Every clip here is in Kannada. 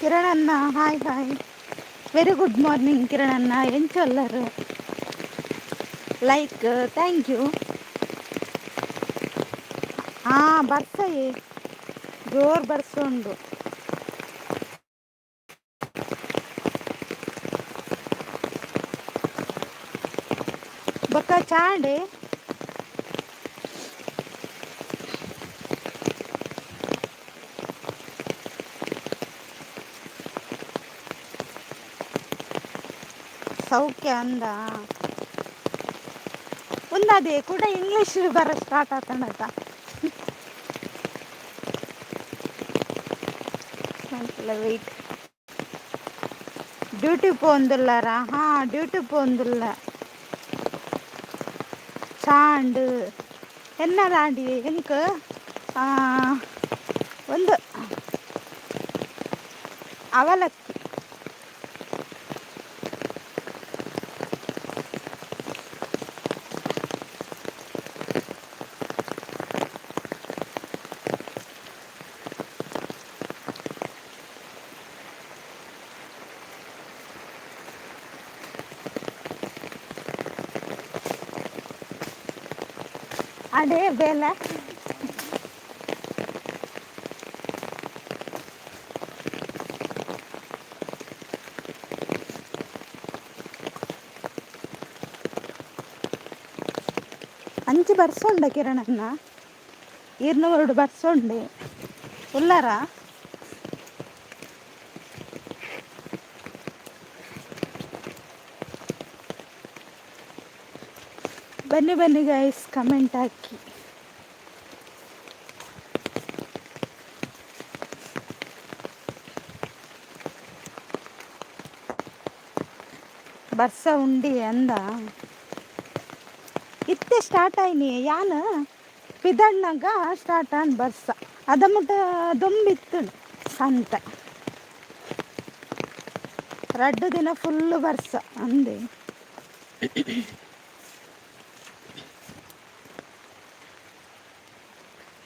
ಕಿರಣ್ ಅಣ್ಣ hi hi. Very good morning Kiran ಅಣ್ಣ ಎಂಚೊಲ್ಲರು ಲೈಕ್ ಥ್ಯಾಂಕ್ ಯು. ಬರ್ಸಯೇ ಜೋರು ಬರ್ಸೊಂಡು. ಬೊಕ್ಕ ಚಾಂಡೆ ಸೌಖ್ಯ ಅಂದ ಒಂದದೇ ಕೂಡ ಇಂಗ್ಲೀಷ್ ಬರ ಸ್ಟಾರ್ಟ್ ಆತಂಡತ. ವೆಯ್ಟ್ ಡ್ಯೂಟಿ ಪೋಂದುಲ್ಲಾರ ಡ್ಯೂಟಿ ಪೋಂದುಲ್ಲ ಚಾಂಡ್ ಎನ್ನದಾಂಡಿ ಎಂಕ್ ಒಂದು ಅವಲಕ್ಕಿ ಅದೇ ಬೇಲೆ ಅಂಚು ಬರ್ಸೊಂಡ ಕಿರಣನ್ನ 200 ಬರ್ಸೊಂಡೆ ಉಲ್ಲಾರ. ಬನ್ನಿ ಬನ್ನಿ ಗೈಸ್ ಕಮೆಂಟ್ ಹಾಕಿ. ಬರ್ಸ ಉಂಡಿ ಅಂದ ಇತ್ತೆ ಸ್ಟಾರ್ಟ್ ಆಯ್ನಿ ಯಾನ ಪಿದಣ್ಣಗ ಸ್ಟಾರ್ಟ್ ಆನ್ ಬರ್ಸ ಅದ ಮುಟ್ಟ ದೊಂಬಿತ್ತು ಅಂತ 2 ದಿನ ಫುಲ್ಲು ಬರ್ಸ ಅಂದೆ.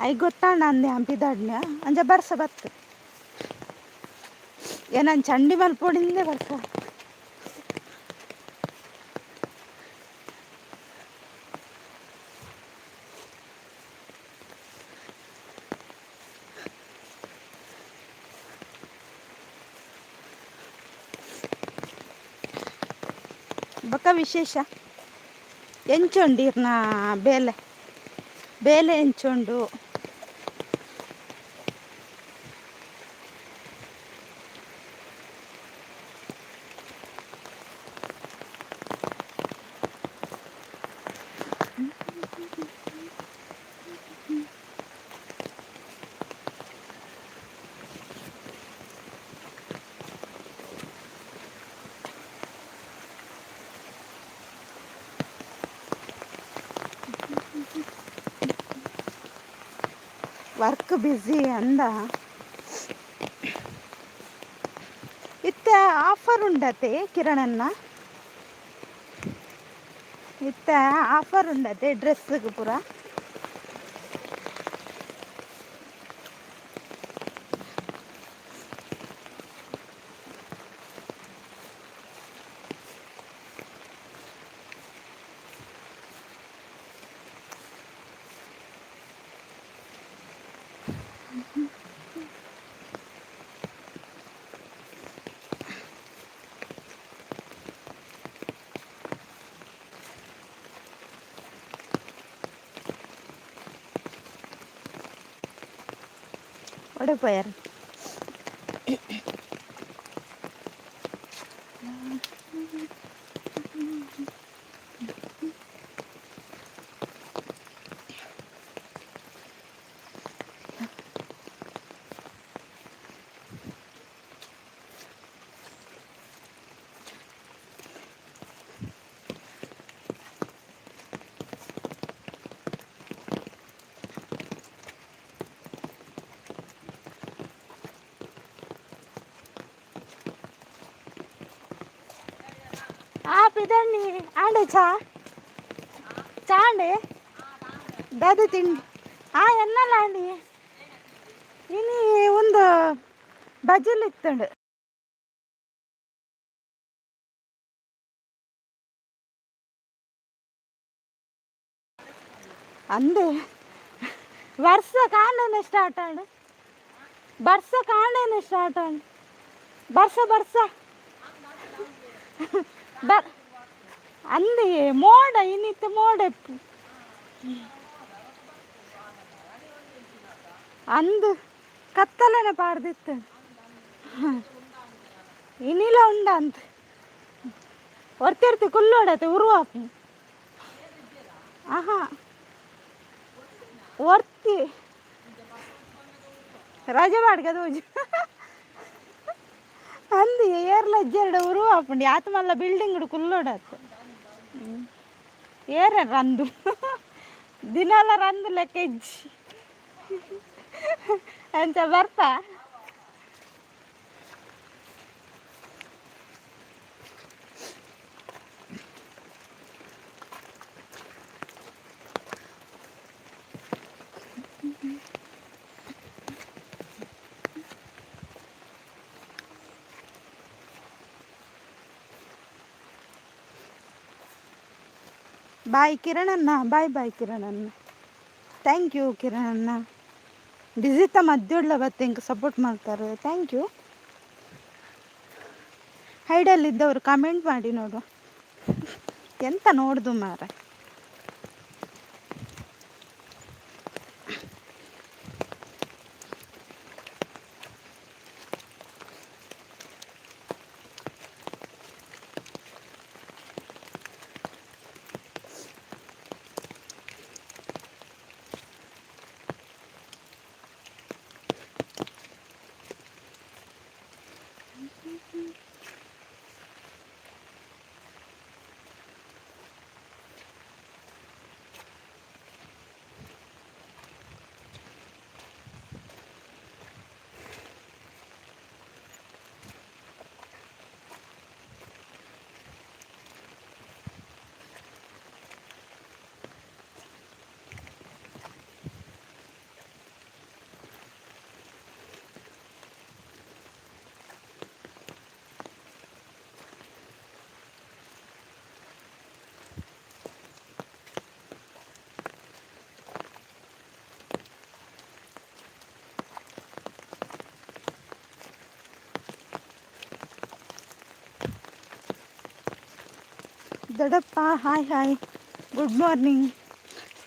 ಐ ಗೊತ್ತಾಣ ಅಂದೆ ಪಿದಣ್ಣ ಅಂಜ ಬರ್ಸ ಬತ್ತು ಏನನ್ ಚಂಡಿ ಮಲ್ಪೊಡಿಂದೆ ಬರ್ಸ. ಬೊಕ್ಕ ವಿಶೇಷ ಎಂಚೊಂಡಿರ್ನ ಬೇಲೆ ಬೇಲೆ ಎಂಚೊಂಡು ವರ್ಕ್ ಬ್ಯುಸಿ ಅಂದ ಇತ್ತ ಆಫರ್ ಉಂಡತೆ ಕಿರಣನ್ನ ಇತ್ತ ಆಫರ್ ಉಂಡತೆ ಡ್ರೆಸ್ಸಿಗೆ ಪೂರ. ಒಡೆಪೋಯಾರ పిదండి ఆండే చా అండి దాది తిండి ఎన్నಲ್ಲ అండి ಇನಿ ಒಂದು ಬಜಲ್ ಇತ್ತಂಡು ಅಂದೆ ವರ್ಷ ಕಾಣೇನೆ ಸ್ಟಾರ್ಟ್ ಆಡು ಬರ್ಸ ಕಾಣೇನೆ ಸ್ಟಾರ್ಟ್ ಆಡು ಬರ್ಸ ಬರ್ ಅಂದೆ ಮೋಡ ಇನ್ನಿತ್ತು ಮೋಡ ಅಂದು ಕತ್ತಲನ ಪಾಡ್ದಿತ್ತು ಇನ್ನಿಲ್ಲ ಉಂಡ ಅಂತ ಹೊರ್ತಿರ್ತಿ ಕುಲ್ಲೋಡತ್ತೆ ಉರುವಾಪು ಆಹಾ ಒರ್ತಿ ರಜೆ ಮಾಡ್ಕದು ಅಂದಿ ಏರ್ಲ ಇಜ್ಜೆರಡು ಉರುವಾಪುಂಡಿ ಆತ ಮಲ್ಲ ಬಿಲ್ಡಿಂಗ್ ಕುಲ್ಲೋಡತ್ತೆ ಏರ ರಂದು ದಿನಾಲ ರಂದು ಲೆಕ್ಕ ಇಜ್ಜಿ ಅಂತ ಬರ್ತಾ ಬಾಯ್ ಕಿರಣಣ್ಣ ಬಾಯ್ ಕಿರಣಣ್ಣ ಥ್ಯಾಂಕ್ ಯು ಕಿರಣಣ್ಣ ಡಿಜಿತ ಮಧ್ಯುಳ್ಳ ಬತ್ತೆ ಇಂಕ ಸಪೋರ್ಟ್ ಮಾಡ್ತಾರೆ ಥ್ಯಾಂಕ್ ಯು ಹೈಡಲ್ಲಿದ್ದವರು ಕಮೆಂಟ್ ಮಾಡಿ ನೋಡು ಎಂತ ನೋಡ್ದು ಮಾರ ದೊಡ್ಡಪ್ಪ hi good morning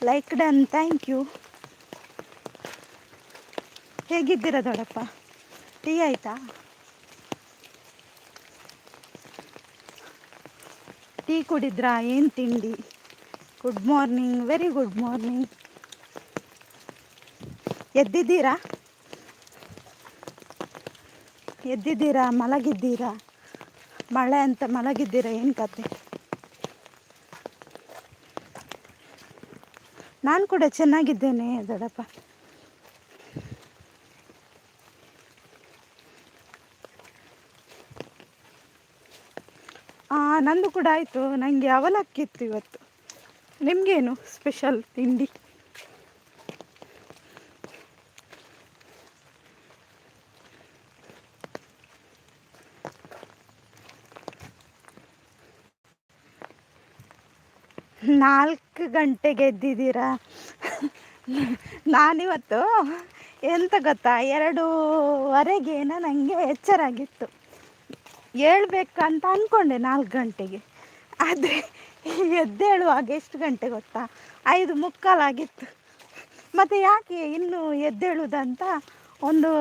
like done thank you ಹೇಗಿದ್ದೀರಾ ದೊಡ್ಡಪ್ಪ ಟೀ ಆಯಿತಾ ಟೀ ಕುಡಿದ್ರಾ ಏನು ತಿಂಡಿ good morning very good morning ಎದ್ದಿದ್ದೀರಾ ಮಲಗಿದ್ದೀರಾ ಮಳೆ ಅಂತ ಮಲಗಿದ್ದೀರಾ ಏನು ಕತೆ ನಾನು ಕೂಡ ಚೆನ್ನಾಗಿದ್ದೇನೆ ದೊಡ್ಡಪ್ಪ ನಂದು ಕೂಡ ಆಯಿತು ನನಗೆ ಅವಲಕ್ಕಿತ್ತು ಇವತ್ತು ನಿಮಗೇನು ಸ್ಪೆಷಲ್ ತಿಂಡಿ ನಾಲ್ಕು ಗಂಟೆಗೆ ಎದ್ದಿದ್ದೀರಾ ನಾನಿವತ್ತು ಎಂತ ಗೊತ್ತಾ 2:15 ನನಗೆ ಎಚ್ಚರ ಆಗಿತ್ತು ಹೇಳ್ಬೇಕಂತ ಅಂದ್ಕೊಂಡೆ 4 ಗಂಟೆಗೆ ಆದರೆ ಎದ್ದೇಳುವಾಗ ಎಷ್ಟು ಗಂಟೆ ಗೊತ್ತಾ 5:45 ಆಗಿತ್ತು ಮತ್ತು ಯಾಕೆ ಇನ್ನೂ ಎದ್ದೇಳುವುದಂತ ಒಂದು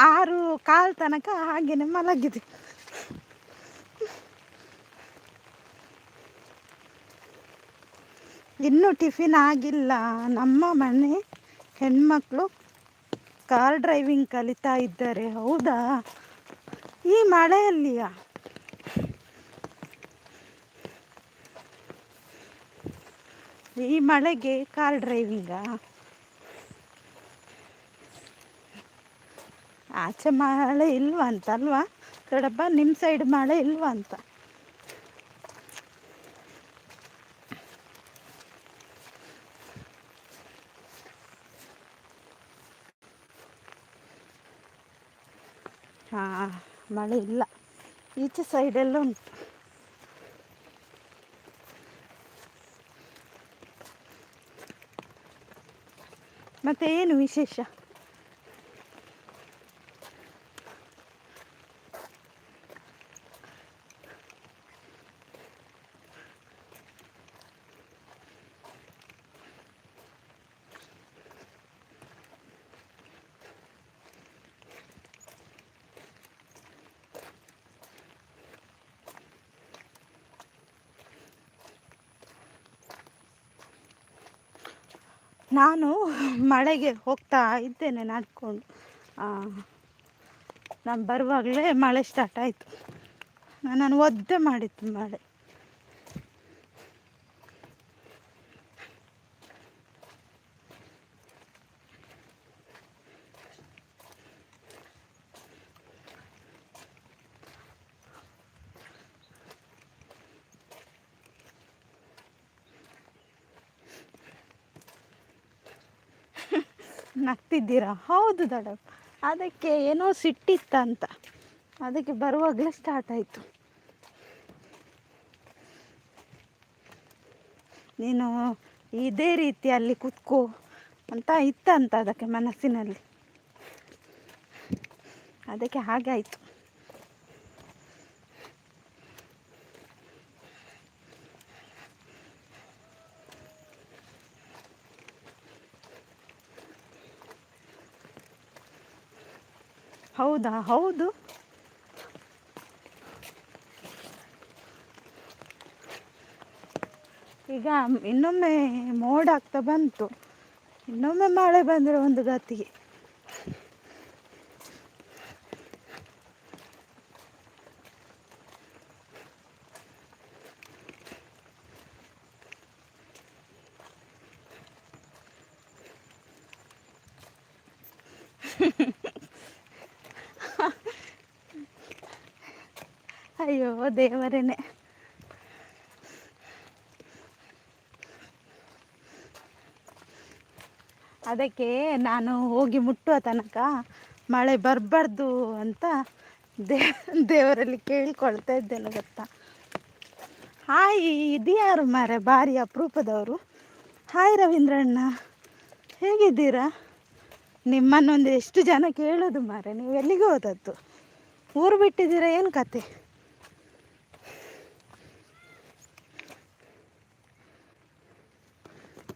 6:15 ತನಕ ಹಾಗೆಯೇ ಮಲಗಿದೆ ಇನ್ನೂ ಟಿಫಿನ್ ಆಗಿಲ್ಲ ನಮ್ಮ ಮನೆ ಹೆಣ್ಮಕ್ಳು ಕಾರ್ ಡ್ರೈವಿಂಗ್ ಕಲಿತಾ ಇದ್ದಾರೆ ಹೌದಾ ಈ ಮಳೆಯಲ್ಲಿಯ ಈ ಮಳೆಗೆ ಕಾರ್ ಡ್ರೈವಿಂಗಾ ಆಚೆ ಮಳೆ ಇಲ್ವಾ ಅಂತ ಅಲ್ವಾ ದೊಡ್ಡಪ್ಪ ನಿಮ್ಮ ಸೈಡ್ ಮಳೆ ಇಲ್ವಾ ಅಂತ ಹಾಂ ಮಳೆ ಇಲ್ಲ ಈಚೆ ಸೈಡೆಲ್ಲ ಉಂಟು ಮತ್ತು ಏನು ವಿಶೇಷ? ನಾನು ಮಳೆಗೆ ಹೋಗ್ತಾ ಇದ್ದೇನೆ ನಡ್ಕೊಂಡು. ನಾನು ಬರುವಾಗಲೇ ಮಳೆ ಸ್ಟಾರ್ಟ್ ಆಯಿತು. ನಾನು ಒದ್ದೆ ಮಾಡಿತ್ತು ಮಳೆ. ನಗ್ತಿದ್ದೀರಾ? ಹೌದು ದೊಡ್ಡಪ್ಪ, ಅದಕ್ಕೆ ಏನೋ ಸಿಟ್ಟಿತ್ತಂತ, ಅದಕ್ಕೆ ಬರುವಾಗಲೇ ಸ್ಟಾರ್ಟ್ ಆಯಿತು. ನೀನು ಇದೇ ರೀತಿಯಲ್ಲಿ ಕೂತ್ಕೋ ಅಂತ ಇತ್ತಂತ ಅದಕ್ಕೆ ಮನಸ್ಸಿನಲ್ಲಿ, ಅದಕ್ಕೆ ಹಾಗೆ ಆಯಿತು. ಹೌದಾ? ಹೌದು. ಈಗ ಇನ್ನೊಮ್ಮೆ ಮೋಡ ಆಗ್ತಾ ಬಂತು, ಇನ್ನೊಮ್ಮೆ ಮಳೆ ಬಂದರೆ ಒಂದು ಗತಿಗೆ. ಅಯ್ಯೋ ದೇವರೇನೆ. ಅದಕ್ಕೆ ನಾನು ಹೋಗಿ ಮುಟ್ಟುವ ತನಕ ಮಳೆ ಬರಬಾರ್ದು ಅಂತ ದೇವರಲ್ಲಿ ಕೇಳ್ಕೊಳ್ತಾ ಇದ್ದೇನೆ ಗೊತ್ತಾ. ಹಾಯ್, ಇದ್ಯಾರು ಮಾರೆ ಭಾರಿ ಅಪರೂಪದವರು. ಹಾಯ್ ರವೀಂದ್ರಣ್ಣ, ಹೇಗಿದ್ದೀರಾ? ನಿಮ್ಮನ್ನೊಂದು ಎಷ್ಟು ಜನ ಕೇಳೋದು ಮಾರೆ, ನೀವು ಎಲ್ಲಿಗೆ ಹೋದದ್ದು? ಊರು ಬಿಟ್ಟಿದ್ದೀರಾ, ಏನು ಕತೆ?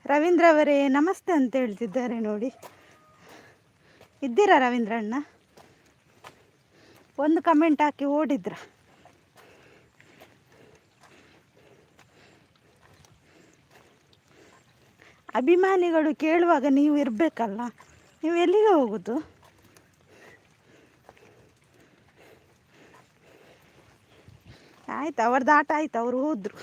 ರವೀಂದ್ರ ಅವರೇ ನಮಸ್ತೆ ಅಂತ ಹೇಳ್ತಿದ್ದಾರೆ ನೋಡಿ. ಇದ್ದೀರಾ ರವೀಂದ್ರಣ್ಣ? ಒಂದು ಕಮೆಂಟ್ ಹಾಕಿ ಓಡಿದ್ರ. ಅಭಿಮಾನಿಗಳು ಕೇಳುವಾಗ ನೀವು ಇರಬೇಕಲ್ಲ, ನೀವು ಎಲ್ಲಿಗೆ ಹೋಗೋದು? ಆಯ್ತು, ಅವ್ರದ್ದು ಆಟ ಆಯ್ತು, ಅವರು ಹೋದರು.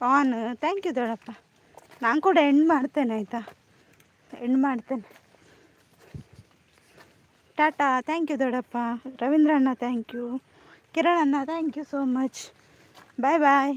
ಆನ್. ಥ್ಯಾಂಕ್ ಯು ದೊಡ್ಡಪ್ಪ. ನಾನು ಕೂಡ ಎಂಡ್ ಮಾಡ್ತೇನೆ, ಆಯಿತಾ? ಎಂಡ್ ಮಾಡ್ತೇನೆ. ಟಾಟಾ. ಥ್ಯಾಂಕ್ ಯು ದೊಡ್ಡಪ್ಪ. ರವೀಂದ್ರಣ್ಣ ಥ್ಯಾಂಕ್ ಯು. ಕಿರಣ್ ಅಣ್ಣ thank you so much. Bye bye.